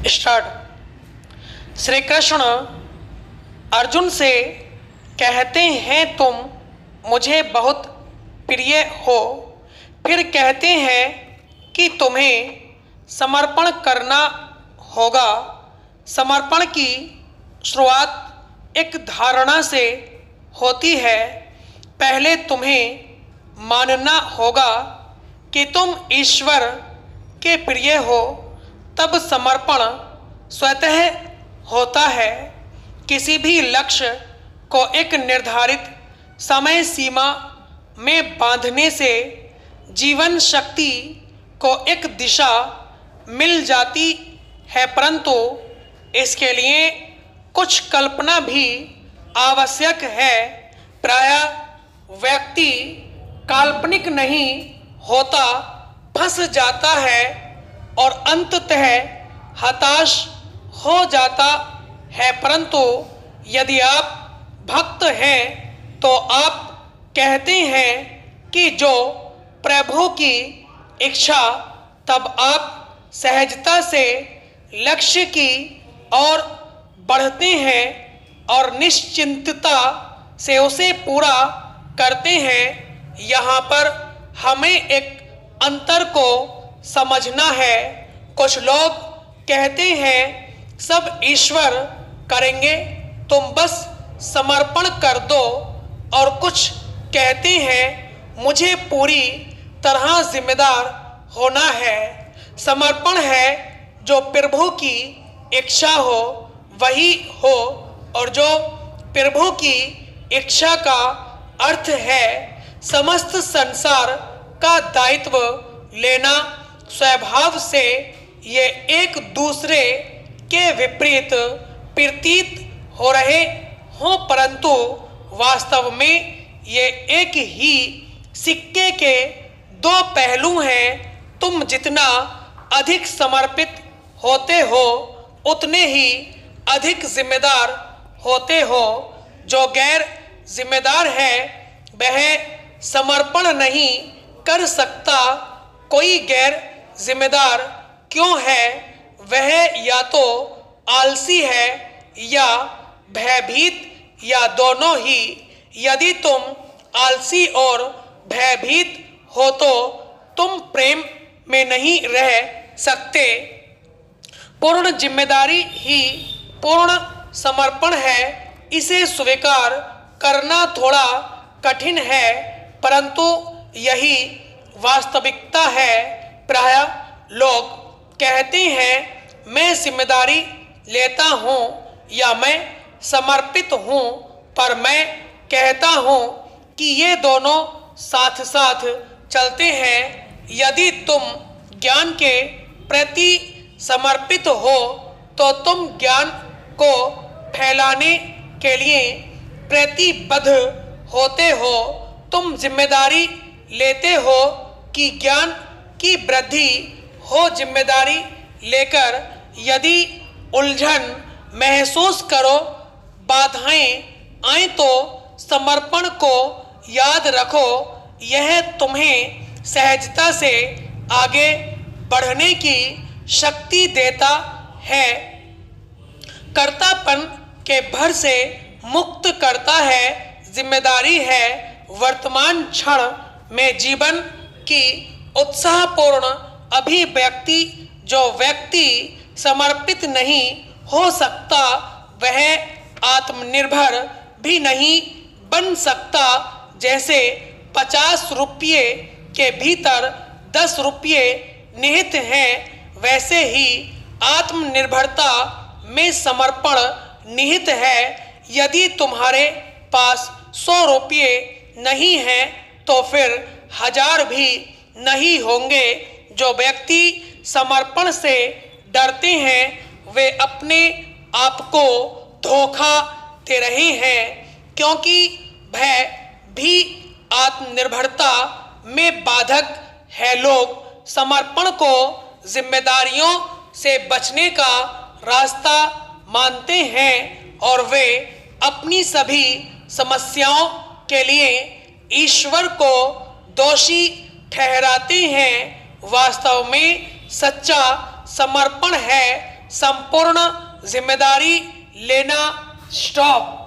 Start. Shri Krishna Arjun से कहते हैं तुम मुझे बहुत प्रिय हो, फिर कहते हैं कि तुम्हें समर्पण करना होगा। समर्पण की शुरुआत एक धारणा से होती है। पहले तुम्हें मानना होगा कि तुम ईश्वर के प्रिय हो, तब समर्पण स्वतः होता है। किसी भी लक्ष्य को एक निर्धारित समय सीमा में बांधने से जीवन शक्ति को एक दिशा मिल जाती है, परंतु इसके लिए कुछ कल्पना भी आवश्यक है। प्रायः व्यक्ति काल्पनिक नहीं होता, फंस जाता है और अंततः हताश हो जाता है। परंतु यदि आप भक्त हैं तो आप कहते हैं कि जो प्रभु की इच्छा, तब आप सहजता से लक्ष्य की ओर बढ़ते हैं और निश्चिंतता से उसे पूरा करते हैं। यहाँ पर हमें एक अंतर को समझना है। कुछ लोग कहते हैं सब ईश्वर करेंगे, तुम बस समर्पण कर दो, और कुछ कहते हैं मुझे पूरी तरह जिम्मेदार होना है। समर्पण है जो प्रभु की इच्छा हो वही हो, और जो प्रभु की इच्छा का अर्थ है समस्त संसार का दायित्व लेना। स्वभाव से ये एक दूसरे के विपरीत प्रतीत हो रहे हों, परंतु वास्तव में ये एक ही सिक्के के दो पहलू हैं। तुम जितना अधिक समर्पित होते हो उतने ही अधिक जिम्मेदार होते हो। जो गैर जिम्मेदार है वह समर्पण नहीं कर सकता। कोई गैर जिम्मेदार क्यों है? वह या तो आलसी है या भयभीत या दोनों ही। यदि तुम आलसी और भयभीत हो तो तुम प्रेम में नहीं रह सकते। पूर्ण जिम्मेदारी ही पूर्ण समर्पण है। इसे स्वीकार करना थोड़ा कठिन है, परंतु यही वास्तविकता है। प्रायः लोग कहते हैं मैं जिम्मेदारी लेता हूँ या मैं समर्पित हूँ, पर मैं कहता हूँ कि ये दोनों साथ साथ चलते हैं। यदि तुम ज्ञान के प्रति समर्पित हो तो तुम ज्ञान को फैलाने के लिए प्रतिबद्ध होते हो। तुम जिम्मेदारी लेते हो कि ज्ञान की वृद्धि हो। जिम्मेदारी लेकर यदि उलझन महसूस करो, बाधाएं आए, तो समर्पण को याद रखो। यह तुम्हें सहजता से आगे बढ़ने की शक्ति देता है, कर्तापन के भर से मुक्त करता है। जिम्मेदारी है वर्तमान क्षण में जीवन की उत्साहपूर्ण अभिव्यक्ति। जो व्यक्ति समर्पित नहीं हो सकता वह आत्मनिर्भर भी नहीं बन सकता। जैसे 50 रुपये के भीतर 10 रुपये निहित हैं, वैसे ही आत्मनिर्भरता में समर्पण निहित है। यदि तुम्हारे पास 100 रुपये नहीं हैं तो फिर 1000 भी नहीं होंगे। जो व्यक्ति समर्पण से डरते हैं वे अपने आप को धोखा दे रहे हैं, क्योंकि भय भी आत्मनिर्भरता में बाधक है। लोग समर्पण को जिम्मेदारियों से बचने का रास्ता मानते हैं और वे अपनी सभी समस्याओं के लिए ईश्वर को दोषी ठहराते हैं। वास्तव में सच्चा समर्पण है संपूर्ण जिम्मेदारी लेना स्टॉप।